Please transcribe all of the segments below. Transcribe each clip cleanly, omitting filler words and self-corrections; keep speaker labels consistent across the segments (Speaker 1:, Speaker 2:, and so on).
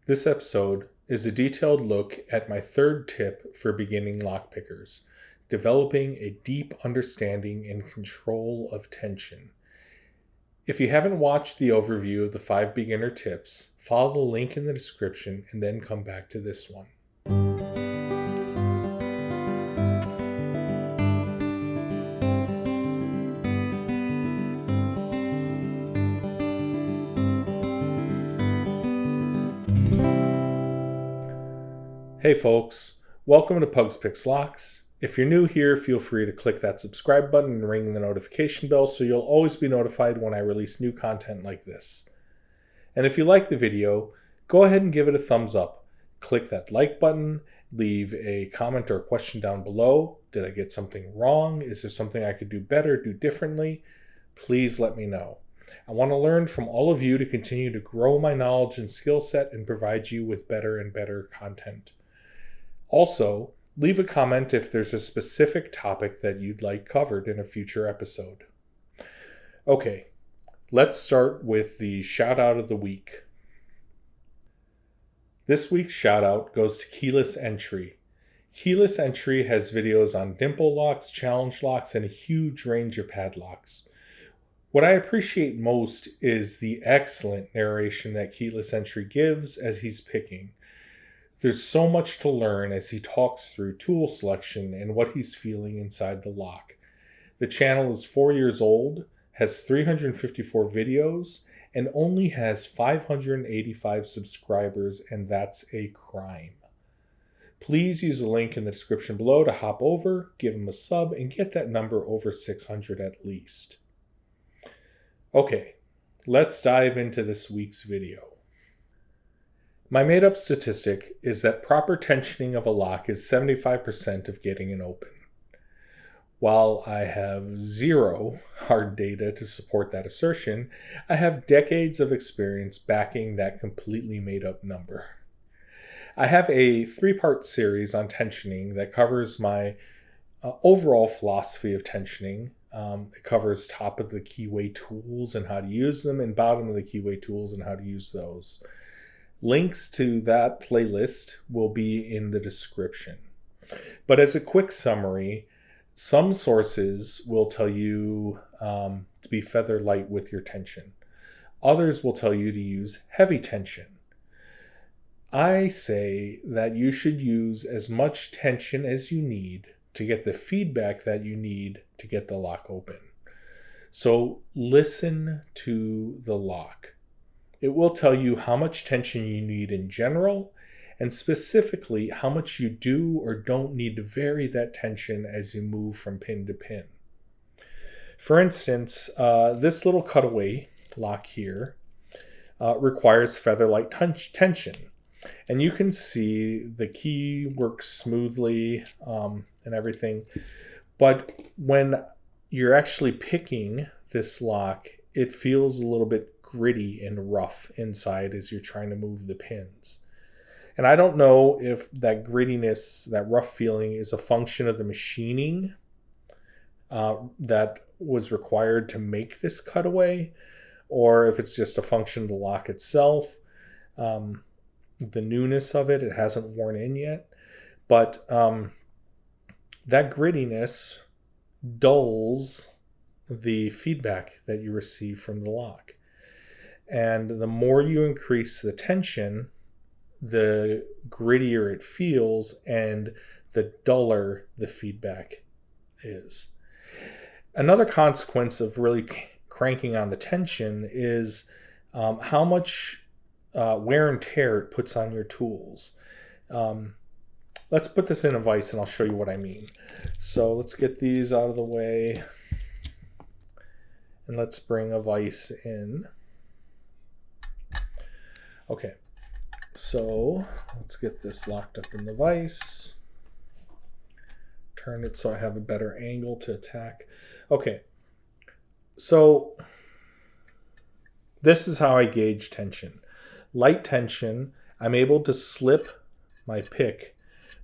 Speaker 1: This episode is a detailed look at my third tip for beginning lockpickers, developing a deep understanding and control of tension. If you haven't watched the overview of the 5 beginner tips, follow the link in the description and then come back to this one. Hey folks, welcome to Pugs Picks Locks. If you're new here, feel free to click that subscribe button and ring the notification bell so you'll always be notified when I release new content like this. And if you like the video, go ahead and give it a thumbs up. Click that like button, leave a comment or a question down below. Did I get something wrong? Is there something I could do better, do differently? Please let me know. I want to learn from all of you to continue to grow my knowledge and skill set and provide you with better and better content. Also, leave a comment if there's a specific topic that you'd like covered in a future episode. Okay, let's start with the shout out of the week. This week's shout out goes to Keyless Entry. Keyless Entry has videos on dimple locks, challenge locks, and a huge range of padlocks. What I appreciate most is the excellent narration that Keyless Entry gives as he's picking. There's so much to learn as he talks through tool selection and what he's feeling inside the lock. The channel is 4 years old, has 354 videos, and only has 585 subscribers, and that's a crime. Please use the link in the description below to hop over, give him a sub, and get that number over 600 at least. Okay, let's dive into this week's video. My made-up statistic is that proper tensioning of a lock is 75% of getting it open. While I have zero hard data to support that assertion, I have decades of experience backing that completely made-up number. I have a 3-part series on tensioning that covers my overall philosophy of tensioning. It covers top of the keyway tools and how to use them, and bottom of the keyway tools and how to use those. Links to that playlist will be in the description. But as a quick summary, some sources will tell you to be feather light with your tension. Others will tell you to use heavy tension. I say that you should use as much tension as you need to get the feedback that you need to get the lock open. So listen to the lock. It will tell you how much tension you need in general, and specifically how much you do or don't need to vary that tension as you move from pin to pin. For instance, this little cutaway lock here requires featherlight tension. And you can see the key works smoothly and everything. But when you're actually picking this lock, it feels a little bit gritty and rough inside as you're trying to move the pins. And I don't know if that grittiness, that rough feeling, is a function of the machining that was required to make this cutaway, or if it's just a function of the lock itself. The newness of it hasn't worn in yet. But that grittiness dulls the feedback that you receive from the lock. And the more you increase the tension, the grittier it feels and the duller the feedback is. Another consequence of really cranking on the tension is how much wear and tear it puts on your tools. Let's put this in a vise and I'll show you what I mean. So let's get these out of the way and let's bring a vise in. Okay, so let's get this locked up in the vise. Turn it so I have a better angle to attack. Okay, so this is how I gauge tension. Light tension, I'm able to slip my pick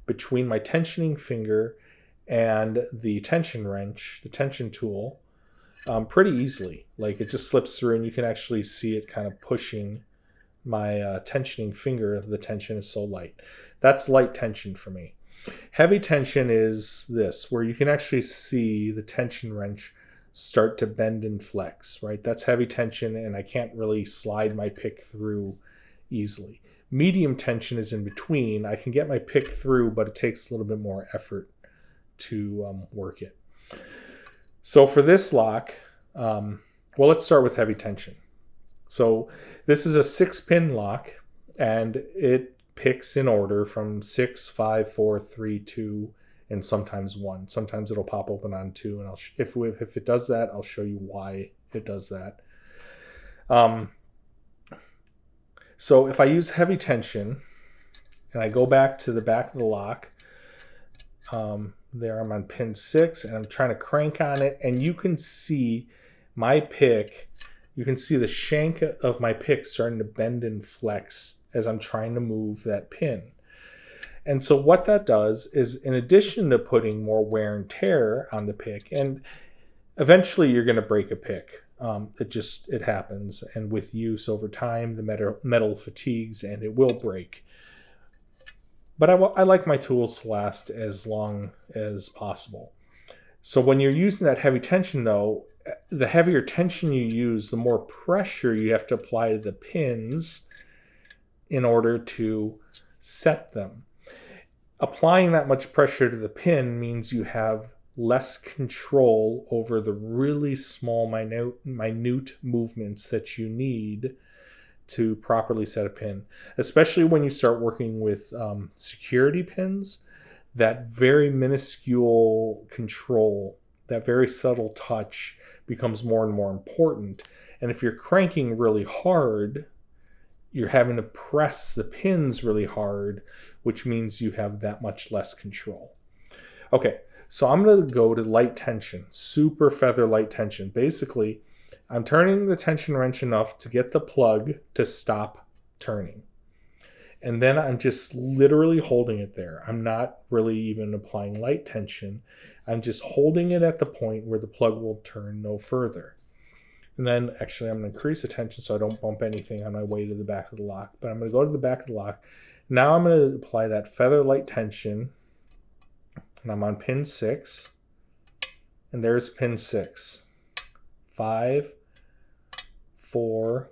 Speaker 1: between my tensioning finger and the tension wrench, the tension tool, pretty easily. Like it just slips through and you can actually see it kind of pushing tensioning finger, the tension is so light. That's light tension for me. Heavy tension is this, where you can actually see the tension wrench start to bend and flex, right? That's heavy tension, and I can't really slide my pick through easily. Medium tension is in between. I can get my pick through, but it takes a little bit more effort to work it. So for this lock, well, let's start with heavy tension. So this is a 6-pin lock, and it picks in order from 6, 5, 4, 3, 2, and sometimes 1. Sometimes it'll pop open on 2, and if it does that, I'll show you why it does that. So if I use heavy tension, and I go back to the back of the lock, there I'm on pin 6, and I'm trying to crank on it, and you can see my pick, you can see the shank of my pick starting to bend and flex as I'm trying to move that pin. And so what that does is, in addition to putting more wear and tear on the pick, and eventually you're going to break a pick. It happens. And with use over time, the metal fatigues and it will break. But I like my tools to last as long as possible. So when you're using that heavy tension, though, the heavier tension you use, the more pressure you have to apply to the pins in order to set them. Applying that much pressure to the pin means you have less control over the really small, minute movements that you need to properly set a pin, especially when you start working with security pins. That very minuscule control, that very subtle touch becomes more and more important. And if you're cranking really hard, you're having to press the pins really hard, which means you have that much less control. Okay, so I'm going to go to light tension, super feather light tension. Basically, I'm turning the tension wrench enough to get the plug to stop turning. And then I'm just literally holding it there. I'm not really even applying light tension. I'm just holding it at the point where the plug will turn no further. And then actually I'm going to increase the tension so I don't bump anything on my way to the back of the lock. But I'm going to go to the back of the lock. Now I'm going to apply that feather light tension. And I'm on pin 6. And there's pin 6. 5, 4.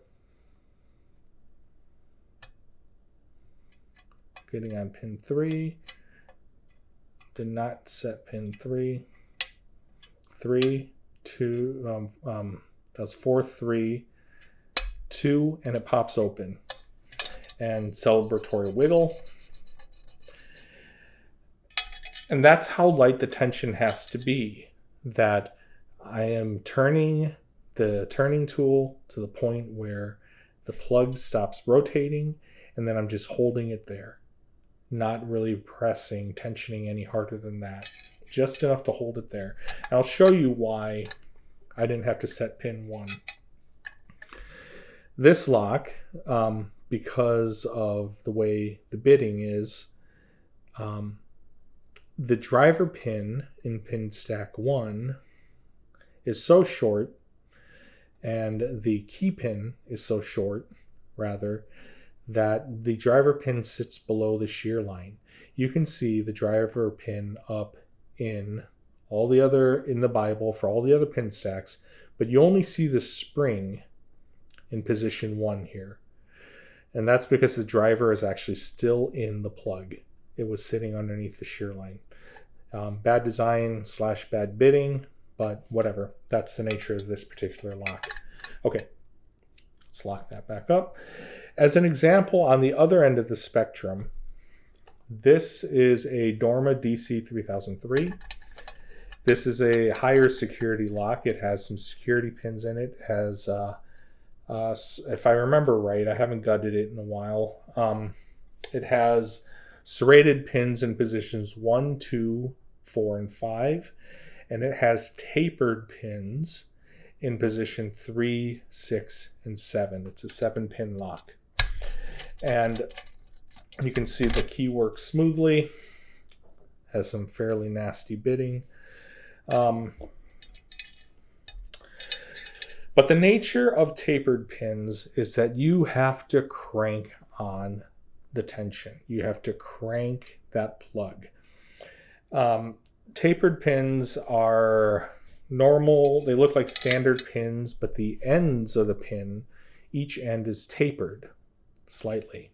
Speaker 1: Getting on pin 3. Did not set pin 3. 3, 2, that's 4, 3, 2, and it pops open. And celebratory wiggle. And that's how light the tension has to be. That I am turning the turning tool to the point where the plug stops rotating, and then I'm just holding it there. Not really pressing, tensioning any harder than that. Just enough to hold it there. And I'll show you why I didn't have to set pin 1. This lock, because of the way the bitting is, the driver pin in pin stack 1 is so short, and the key pin is so short, rather, that the driver pin sits below the shear line. You can see the driver pin up in the Bible for all the other pin stacks, but you only see the spring in position 1 here. And that's because the driver is actually still in the plug. It was sitting underneath the shear line. Bad design / bad bitting, but whatever. That's the nature of this particular lock. Okay, let's lock that back up. As an example, on the other end of the spectrum, this is a Dorma DC3003. This is a higher security lock. It has some security pins in it. It has, if I remember right, I haven't gutted it in a while. It has serrated pins in positions 1, 2, 4, and 5. And it has tapered pins in position 3, 6, and 7. It's a 7-pin lock. And you can see the key works smoothly. Has some fairly nasty bitting. But But the nature of tapered pins is that you have to crank on the tension. You have to crank that plug. Tapered pins are normal. They look like standard pins, but the ends of the pin, each end is tapered slightly.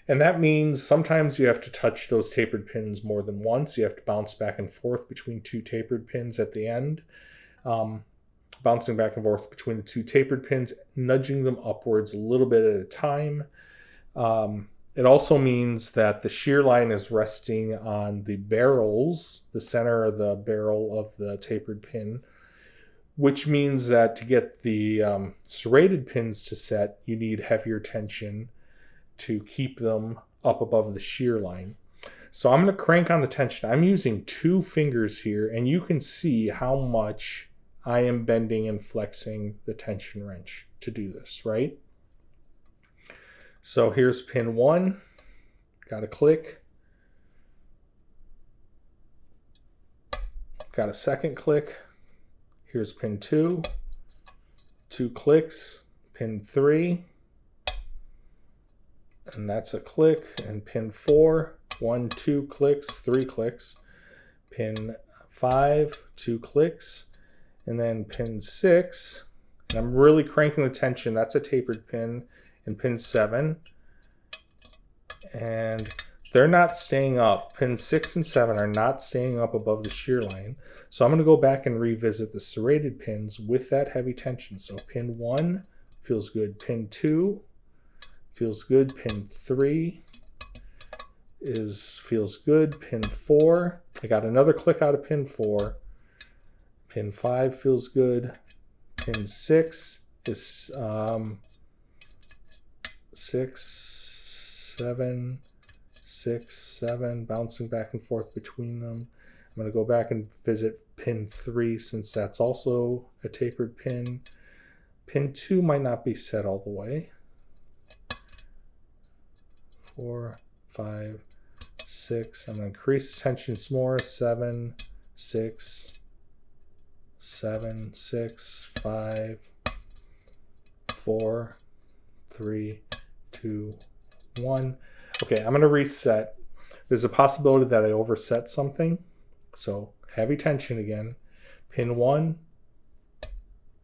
Speaker 1: And that means sometimes you have to touch those tapered pins more than once. You have to bounce back and forth between two tapered pins at the end. Bouncing back and forth between the two tapered pins, nudging them upwards a little bit at a time. It also means that the shear line is resting on the barrels, the center of the barrel of the tapered pin, which means that to get the serrated pins to set, you need heavier tension to keep them up above the shear line. So I'm going to crank on the tension. I'm using 2 fingers here, and you can see how much I am bending and flexing the tension wrench to do this, right? So here's pin 1, got a click, got a second click, here's pin 2, 2 clicks, pin 3, and that's a click, and pin 4, 1, 2 clicks, 3 clicks, pin 5, 2 clicks, and then pin 6, and I'm really cranking the tension, that's a tapered pin, and pin 7, and they're not staying up. Pin 6 and 7 are not staying up above the shear line. So I'm going to go back and revisit the serrated pins with that heavy tension. So pin 1 feels good. Pin 2 feels good. Pin 3 feels good. Pin 4, I got another click out of pin 4. Pin 5 feels good. Pin 6 is 7, 6, 7, bouncing back and forth between them. I'm going to go back and visit pin 3 since that's also a tapered pin. Pin 2 might not be set all the way. 4, 5, 6. I'm going to increase the tension some more. 7, 6, 7, 6, 5, 4, 3, 2, 1. Okay, I'm going to reset. There's a possibility that I overset something. So heavy tension again. Pin 1,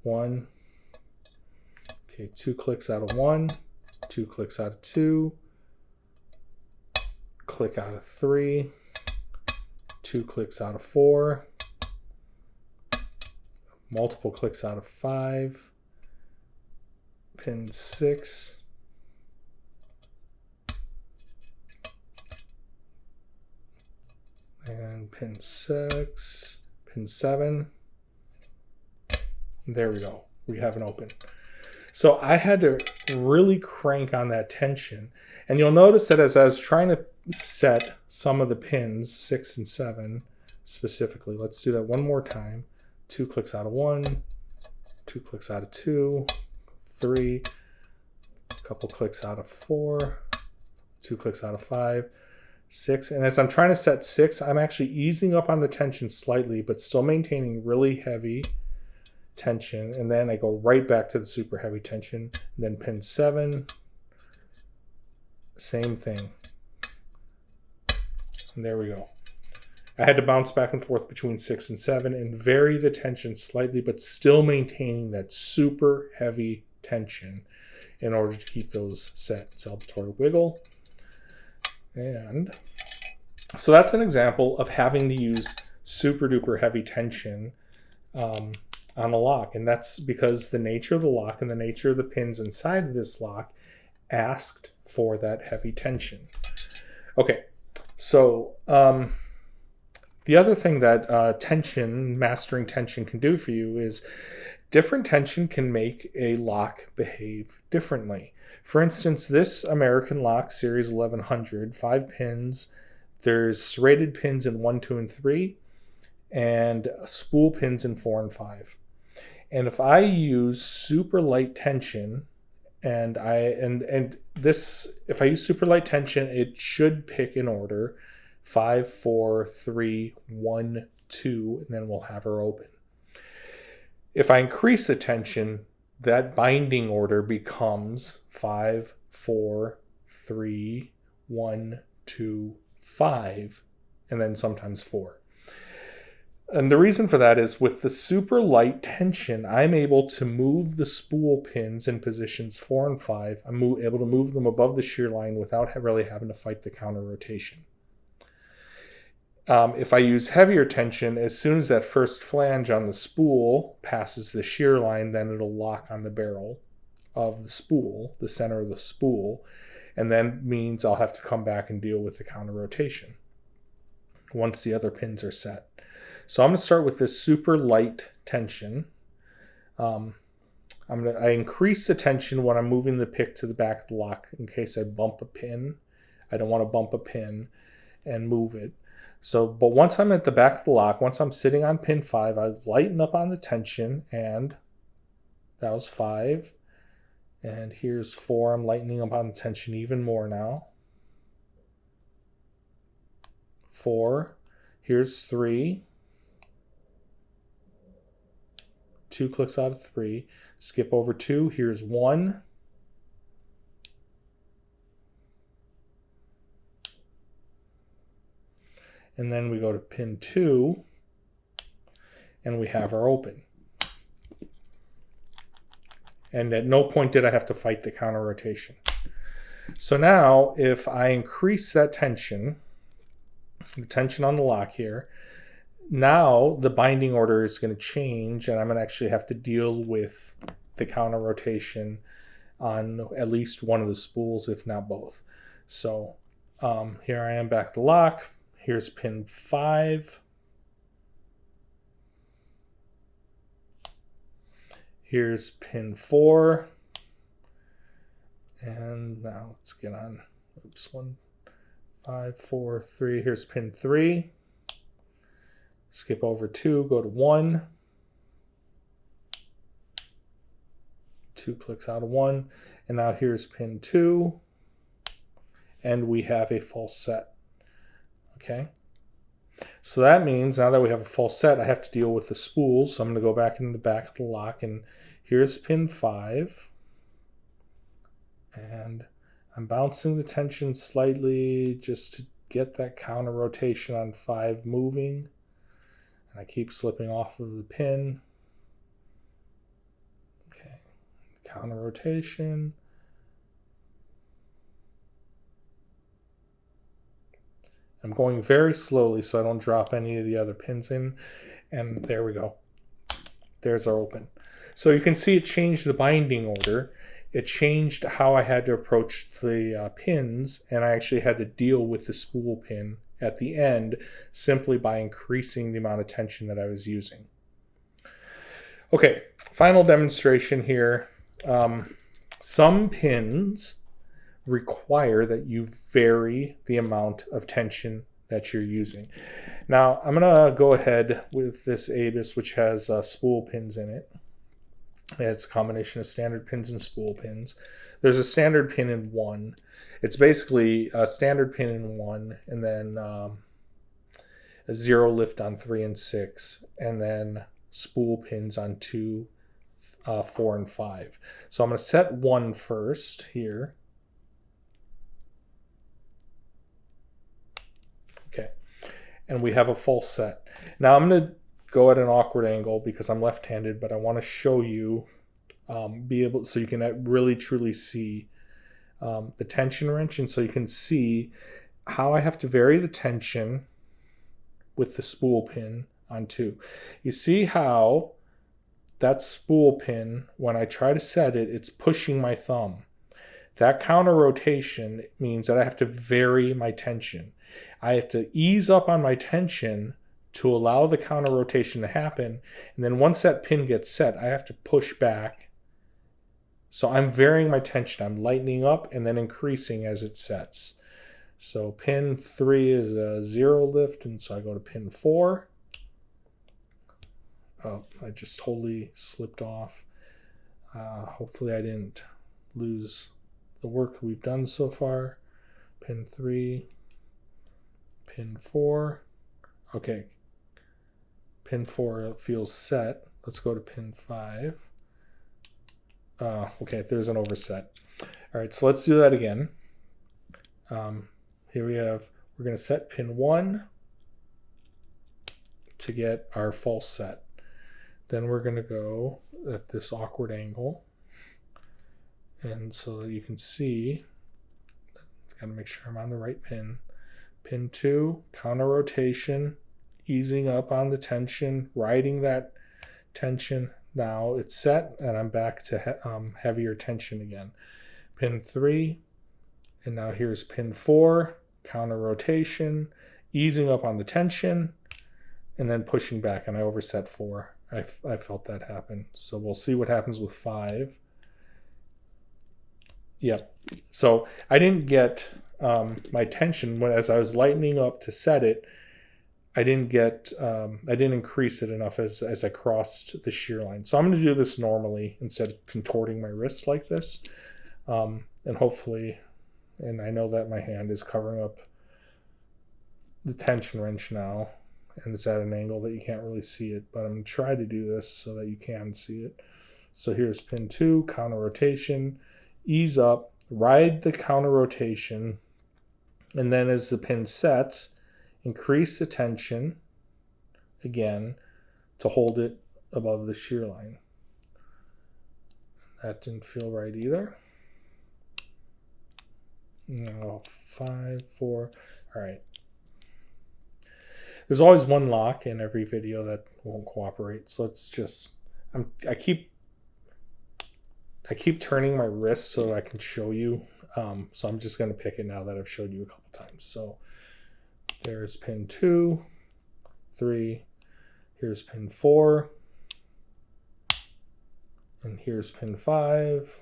Speaker 1: 1. Okay, 2 clicks out of 1, 2 clicks out of 2, click out of 3, 2 clicks out of 4, multiple clicks out of 5, pin 6, and pin 6, pin 7. There we go. We have an open. So I had to really crank on that tension. And you'll notice that as I was trying to set some of the pins, 6 and 7 specifically, let's do that one more time. 2 clicks out of 1, 2 clicks out of 2, 3, a couple clicks out of 4, 2 clicks out of 5, 6. And as I'm trying to set 6, I'm actually easing up on the tension slightly, but still maintaining really heavy tension. And then I go right back to the super heavy tension. And then pin 7, same thing. And there we go. I had to bounce back and forth between 6 and 7 and vary the tension slightly, but still maintaining that super heavy tension in order to keep those set. Salvatore wiggle. And so that's an example of having to use super duper heavy tension on a lock. And that's because the nature of the lock and the nature of the pins inside of this lock asked for that heavy tension. Okay, so the other thing that mastering tension can do for you is different tension can make a lock behave differently. For instance, this American lock, Series 1100, 5 pins, there's serrated pins in 1, 2, and 3, and spool pins in 4 and 5. And if I use super light tension, if I use super light tension, it should pick in order 5, 4, 3, 1, 2, and then we'll have her open. If I increase the tension, that binding order becomes 5, 4, 3, 1, 2, 5, and then sometimes 4. And the reason for that is with the super light tension, I'm able to move the spool pins in positions 4 and 5. I'm able to move them above the shear line without really having to fight the counter rotation. If I use heavier tension, as soon as that first flange on the spool passes the shear line, then it'll lock on the barrel of the spool, the center of the spool, and then means I'll have to come back and deal with the counter rotation once the other pins are set. So I'm going to start with this super light tension. I increase the tension when I'm moving the pick to the back of the lock in case I bump a pin. I don't want to bump a pin and move it. But once I'm at the back of the lock, once I'm sitting on pin 5, I lighten up on the tension, and that was 5. And here's 4. I'm lightening up on the tension even more now. 4. Here's 3. 2 clicks out of 3. Skip over 2. Here's 1. And then we go to pin 2, and we have our open. And at no point did I have to fight the counter rotation. So now, if I increase that tension, the tension on the lock here, now the binding order is going to change, and I'm going to actually have to deal with the counter rotation on at least one of the spools, if not both. So here I am back at the lock. Here's pin 5. Here's pin 4. And now let's get on. Oops, 1, 5, 4, 3. Here's pin 3. Skip over 2, go to 1. 2 clicks out of 1. And now here's pin 2. And we have a full set. Okay, so that means now that we have a full set, I have to deal with the spools. So I'm going to go back into the back of the lock, and here's pin 5. And I'm bouncing the tension slightly just to get that counter rotation on 5 moving. And I keep slipping off of the pin. Okay, counter rotation. I'm going very slowly so I don't drop any of the other pins in. And there we go. There's our open. So you can see it changed the binding order. It changed how I had to approach the pins, and I actually had to deal with the spool pin at the end simply by increasing the amount of tension that I was using. Okay, final demonstration here. Some pins require that you vary the amount of tension that you're using. Now, I'm going to go ahead with this Abus, which has spool pins in it. It's a combination of standard pins and spool pins. There's a standard pin in 1. It's basically a standard pin in 1, and then a 0 lift on 3 and 6, and then spool pins on 2, 4, and 5. So I'm going to set 1 first here. Okay, and we have a full set. Now I'm going to go at an awkward angle because I'm left-handed, but I want to show you, so you can really truly see the tension wrench, and so you can see how I have to vary the tension with the spool pin on 2. You see how that spool pin, when I try to set it, it's pushing my thumb. That counter rotation means that I have to vary my tension. I have to ease up on my tension to allow the counter rotation to happen. And then once that pin gets set, I have to push back. So I'm varying my tension. I'm lightening up and then increasing as it sets. So pin 3 is a 0 lift, and so I go to pin 4. Oh, I just totally slipped off. Hopefully I didn't lose the work we've done so far. Pin 3, pin 4. Okay, pin 4 feels set. let's go to pin 5. Okay, there's an overset. All right, so let's do that again. Here we're going to set pin 1 to get our false set. Then we're going to go at this awkward angle. And so that you can see, got to make sure I'm on the right pin. Pin 2, counter rotation, easing up on the tension, riding that tension. Now it's set, and I'm back to heavier tension again. Pin 3, and now here's pin 4, counter rotation, easing up on the tension, and then pushing back, and I overset 4. I felt that happen. So we'll see what happens with 5. Yep. So I didn't get my tension as I was lightening up to set it. I didn't increase it enough as I crossed the shear line. So I'm going to do this normally instead of contorting my wrists like this. And hopefully, and I know that my hand is covering up the tension wrench now, and it's at an angle that you can't really see it, but I'm going to try to do this so that you can see it. So here's pin 2, counter rotation, ease up, ride the counter rotation, and then as the pin sets, increase the tension again to hold it above the shear line. That didn't feel right either. No, 5, 4. All right. There's always one lock in every video that won't cooperate. So let's just, I keep turning my wrist so I can show you. So I'm just going to pick it now that I've showed you a couple times. So there's pin 2, 3, here's pin 4, and here's pin 5.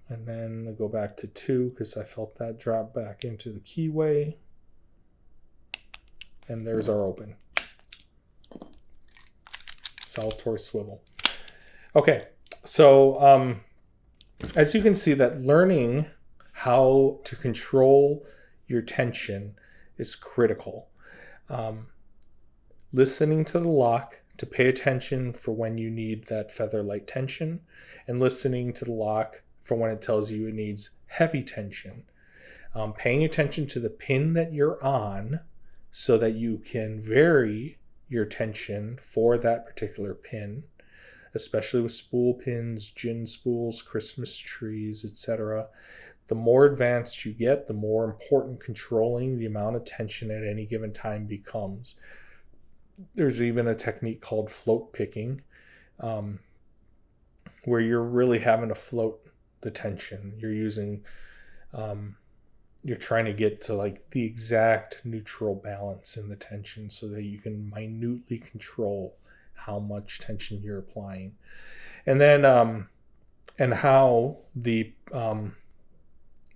Speaker 1: And then I go back to 2 because I felt that drop back into the keyway. And there's our open. SouthOrd swivel. Okay, so as you can see, that learning how to control your tension is critical. Listening to the lock to pay attention for when you need that feather light tension, and listening to the lock for when it tells you it needs heavy tension. Paying attention to the pin that you're on so that you can vary your tension for that particular pin, especially with spool pins, gin spools, Christmas trees, etc. The more advanced you get, the more important controlling the amount of tension at any given time becomes. There's even a technique called float picking, where you're really having to float the tension. You're using, you're trying to get to like the exact neutral balance in the tension so that you can minutely control how much tension you're applying. And then, and how the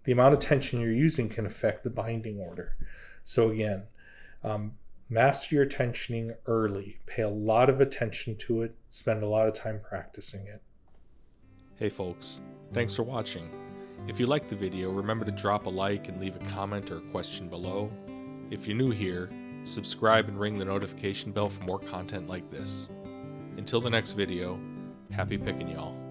Speaker 1: amount of tension you're using can affect the binding order. So again, master your tensioning early. Pay a lot of attention to it. Spend a lot of time practicing it.
Speaker 2: Hey folks, thanks for watching. If you liked the video, remember to drop a like and leave a comment or a question below. If you're new here, subscribe and ring the notification bell for more content like this. Until the next video, happy picking y'all.